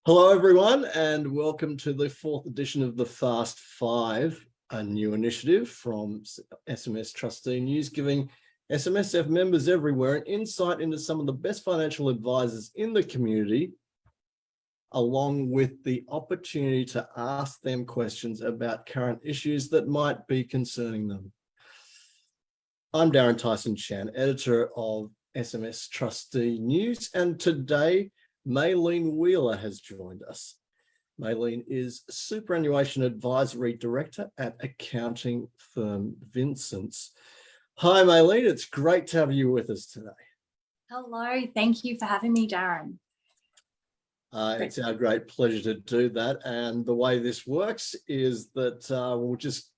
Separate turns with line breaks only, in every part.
Hello, everyone, and welcome to the fourth edition of the Fast Five, a new initiative from SMS Trustee News, giving SMSF members everywhere an insight into some of the best financial advisors in the community, along with the opportunity to ask them questions about current issues that might be concerning them. I'm Darren Tyson-Chan, editor of SMS Trustee News, and today Mailene Wheeler has joined us. Mailene is Superannuation Advisory Director at accounting firm Vincent's. Hi, Mailene. It's great to have you with us today.
Hello. Thank you for having me, Darren.
It's our great pleasure to do that. And the way this works is that we'll just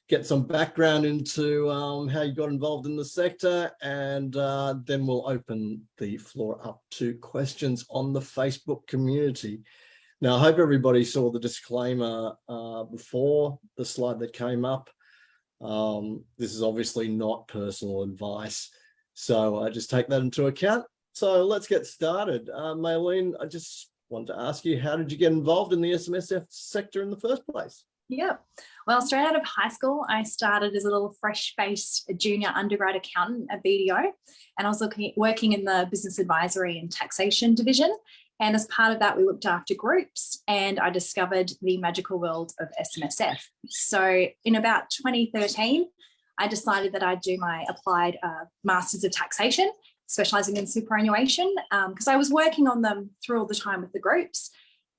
get some background into how you got involved in the sector, and then we'll open the floor up to questions on the Facebook community. Now, I hope everybody saw the disclaimer before the slide that came up. This is obviously not personal advice, so just take that into account. So let's get started. Mailene, I just want to ask you, how did you get involved in the SMSF sector in the first place?
Yeah, well, straight out of high school, I started as a little fresh-faced junior undergrad accountant at BDO, and I was working in the business advisory and taxation division. And as part of that, we looked after groups, and I discovered the magical world of SMSF. So in about 2013, I decided that I'd do my applied Masters of Taxation, specialising in superannuation, because I was working on them through all the time with the groups.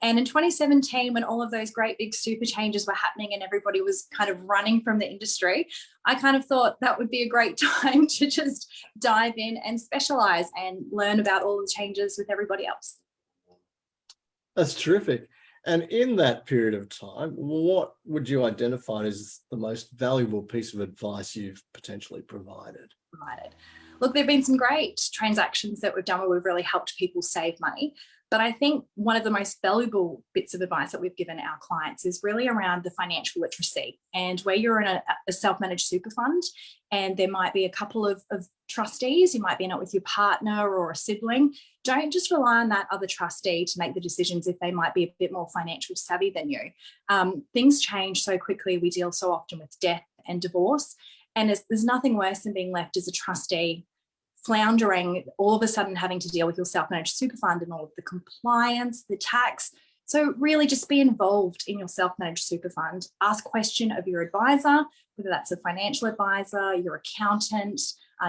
And in 2017, when all of those great big super changes were happening and everybody was kind of running from the industry, I kind of thought that would be a great time to just dive in and specialise and learn about all the changes with everybody else.
That's terrific. And in that period of time, what would you identify as the most valuable piece of advice you've potentially provided?
Look, there have been some great transactions that we've done where we've really helped people save money. But I think one of the most valuable bits of advice that we've given our clients is really around the financial literacy. And where you're in a self-managed super fund and there might be a couple of trustees, you might be in it with your partner or a sibling, don't just rely on that other trustee to make the decisions if they might be a bit more financial savvy than you. Things change so quickly. We deal so often with death and divorce. And there's nothing worse than being left as a trustee floundering, all of a sudden having to deal with your self-managed super fund and all of the compliance, the tax. So really just be involved in your self-managed super fund. Ask question of your advisor, whether that's a financial advisor, your accountant,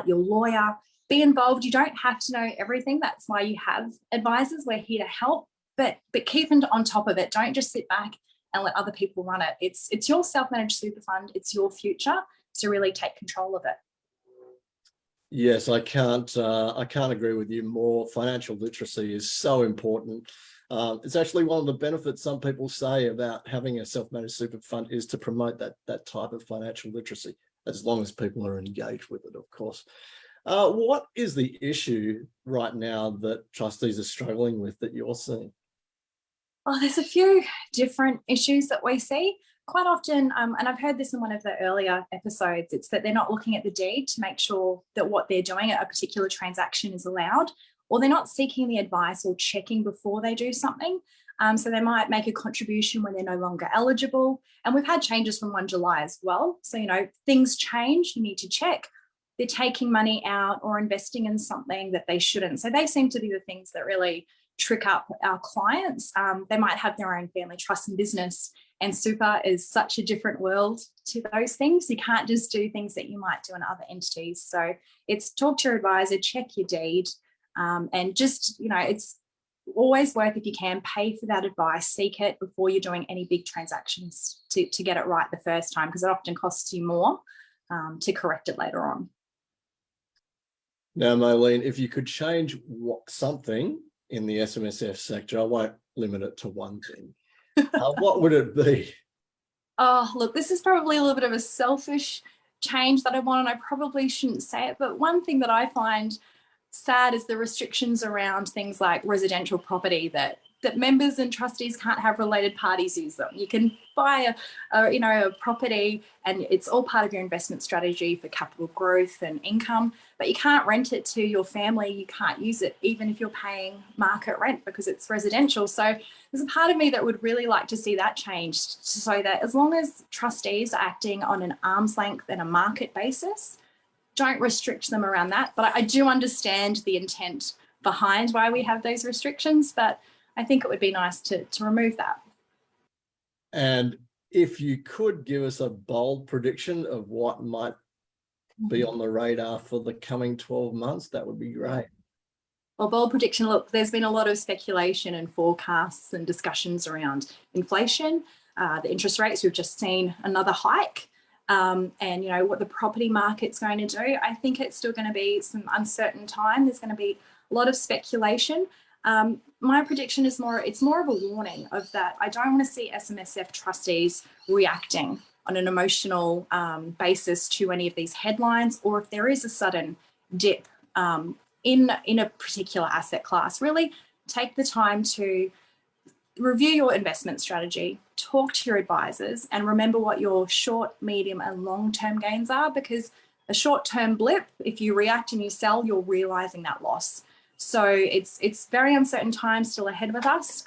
your lawyer. Be involved. You don't have to know everything. That's why you have advisors. We're here to help, but keep on top of it. Don't just sit back and let other people run it. It's your self-managed super fund. It's your future. So really take control of it.
Yes, I can't agree with you more. Financial literacy is so important. It's actually one of the benefits some people say about having a self-managed super fund is to promote that type of financial literacy, as long as people are engaged with it, of course. What is the issue right now that trustees are struggling with that you're seeing?
Well, there's a few different issues that we see. Quite often, and I've heard this in one of the earlier episodes, it's that they're not looking at the deed to make sure that what they're doing at a particular transaction is allowed, or they're not seeking the advice or checking before they do something. So they might make a contribution when they're no longer eligible. And we've had changes from 1 July as well. So, things change, you need to check. They're taking money out or investing in something that they shouldn't. So they seem to be the things that really trick up our clients. They might have their own family trust and business, and super is such a different world to those things. You can't just do things that you might do in other entities. So it's talk to your advisor, check your deed, and just, it's always worth, if you can, pay for that advice, seek it before you're doing any big transactions to get it right the first time, because it often costs you more to correct it later on.
Now, Mailene, if you could change something in the SMSF sector, I won't limit it to one thing. What would it be?
Oh, look, this is probably a little bit of a selfish change that I want, and I probably shouldn't say it, but one thing that I find sad is the restrictions around things like residential property that that members and trustees can't have related parties use them. You can buy a property and it's all part of your investment strategy for capital growth and income, but you can't rent it to your family. You can't use it even if you're paying market rent because it's residential. So there's a part of me that would really like to see that changed so that as long as trustees are acting on an arm's length and a market basis, don't restrict them around that. But I do understand the intent behind why we have those restrictions, but I think it would be nice to remove that.
And if you could give us a bold prediction of what might be on the radar for the coming 12 months, that would be great.
Well, bold prediction, look, there's been a lot of speculation and forecasts and discussions around inflation, the interest rates. We've just seen another hike. And what the property market's going to do. I think it's still going to be some uncertain time. There's going to be a lot of speculation. My prediction is it's more of a warning of that. I don't want to see SMSF trustees reacting on an emotional basis to any of these headlines, or if there is a sudden dip in a particular asset class. Really take the time to review your investment strategy, talk to your advisors, and remember what your short, medium, and long-term gains are, because a short-term blip, if you react and you sell, you're realizing that loss. So it's very uncertain times still ahead with us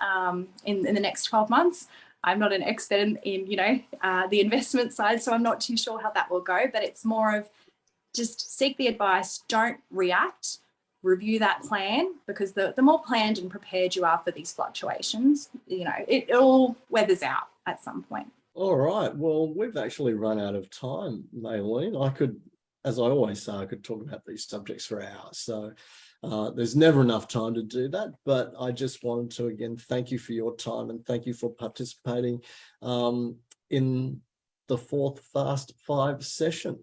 in the next 12 months. I'm not an expert in the investment side, so I'm not too sure how that will go, but it's more of just seek the advice, don't react, review that plan, because the more planned and prepared you are for these fluctuations, it all weathers out at some point.
All right. Well, we've actually run out of time, Mailene. I could, as I always say, I could talk about these subjects for hours. So there's never enough time to do that. But I just wanted to, again, thank you for your time and thank you for participating in the fourth Fast 5 session.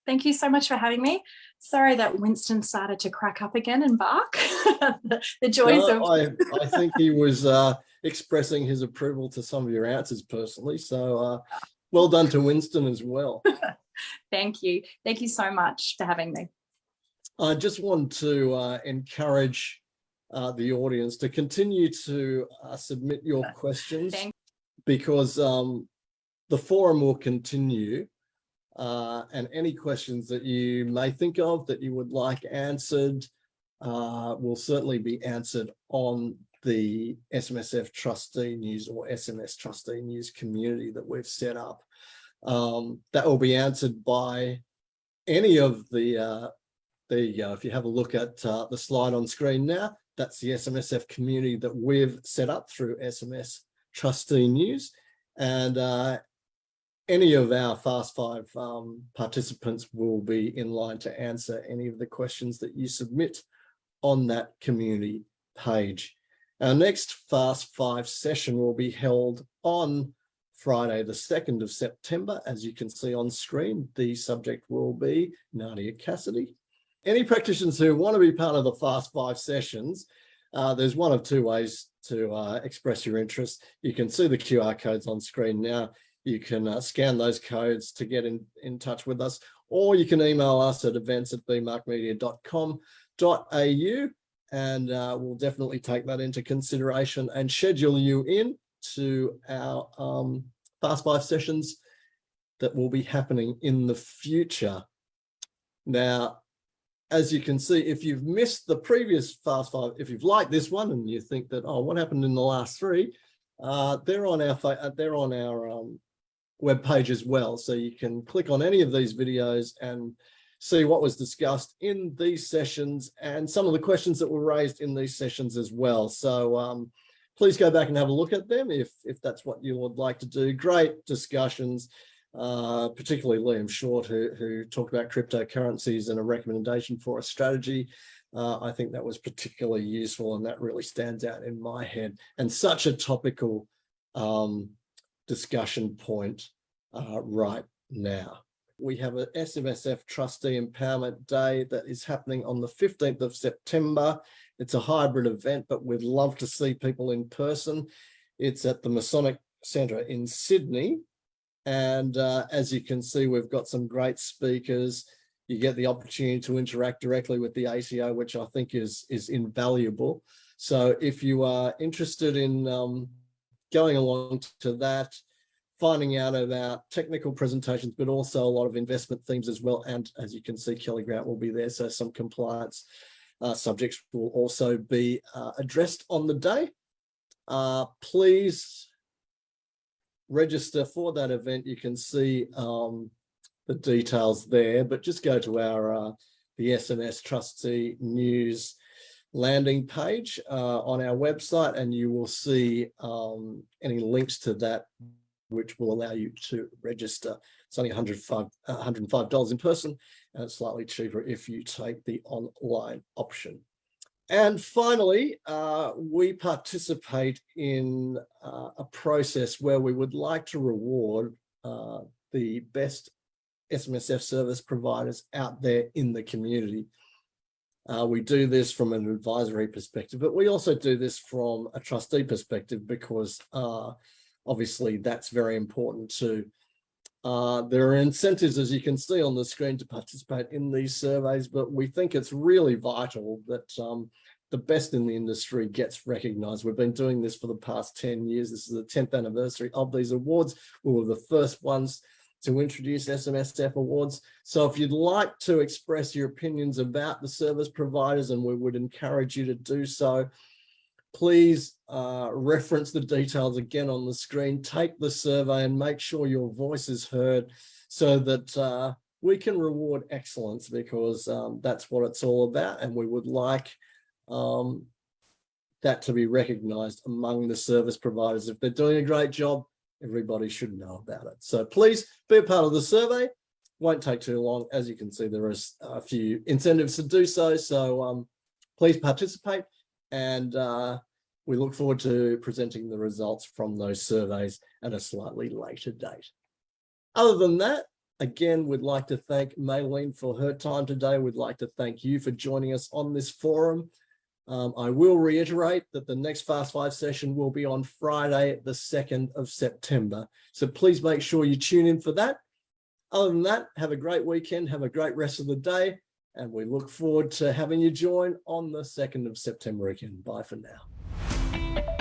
Thank you so much for having me. Sorry that Winston started to crack up again and bark. the joys of...
I think he was expressing his approval to some of your answers personally. So well done to Winston as well.
Thank you. Thank you so much for having me.
I just want to encourage the audience to continue to submit your questions because the forum will continue. And any questions that you may think of that you would like answered will certainly be answered on the SMSF Trustee News or SMS Trustee News community that we've set up. That will be answered by any of the, there you go. If you have a look at the slide on screen now, that's the SMSF community that we've set up through SMS Trustee News. And any of our Fast 5 participants will be in line to answer any of the questions that you submit on that community page. Our next Fast 5 session will be held on Friday, the 2nd of September. As you can see on screen, the subject will be Nadia Cassidy. Any practitioners who want to be part of the Fast 5 sessions, there's one of two ways to express your interest. You can see the QR codes on screen now. You can scan those codes to get in touch with us, or you can email us at events@bmarkmedia.com.au, and we'll definitely take that into consideration and schedule you in to our Fast 5 sessions that will be happening in the future. Now, as you can see, if you've missed the previous Fast 5, if you've liked this one and you think that, oh, what happened in the last three, they're on our web page as well, so you can click on any of these videos and see what was discussed in these sessions and some of the questions that were raised in these sessions as well. So please go back and have a look at them if that's what you would like to do. Great discussions, particularly Liam Short, who talked about cryptocurrencies and a recommendation for a strategy. I think that was particularly useful, and that really stands out in my head, and such a topical discussion point right now. We have an SMSF Trustee Empowerment Day that is happening on the 15th of September. It's a hybrid event, but we'd love to see people in person. It's at the Masonic Centre in Sydney. And as you can see, we've got some great speakers. You get the opportunity to interact directly with the ATO, which I think is invaluable. So if you are interested in going along to that, finding out about technical presentations, but also a lot of investment themes as well. And as you can see, Kelly Grant will be there. So some compliance subjects will also be addressed on the day. Please register for that event. You can see the details there, but just go to our the SMS Trustee News landing page on our website, and you will see any links to that, which will allow you to register. It's only $105 in person, and it's slightly cheaper if you take the online option. And finally, we participate in a process where we would like to reward the best SMSF service providers out there in the community. We do this from an advisory perspective, but we also do this from a trustee perspective, because obviously that's very important too. There are incentives, as you can see on the screen, to participate in these surveys, but we think it's really vital that the best in the industry gets recognised. We've been doing this for the past 10 years. This is the 10th anniversary of these awards. We were the first ones to introduce SMSF awards. So if you'd like to express your opinions about the service providers, and we would encourage you to do so, please reference the details again on the screen, take the survey and make sure your voice is heard, so that we can reward excellence, because that's what it's all about. And we would like that to be recognised among the service providers. If they're doing a great job, everybody should know about it. So please be a part of the survey. Won't take too long. As you can see, there is a few incentives to do so. So please participate, and we look forward to presenting the results from those surveys at a slightly later date. Other than that, again, we'd like to thank Mailene for her time today. We'd like to thank you for joining us on this forum. I will reiterate that the next Fast 5 session will be on Friday, the 2nd of September. So please make sure you tune in for that. Other than that, have a great weekend, have a great rest of the day, and we look forward to having you join on the 2nd of September again. Bye for now.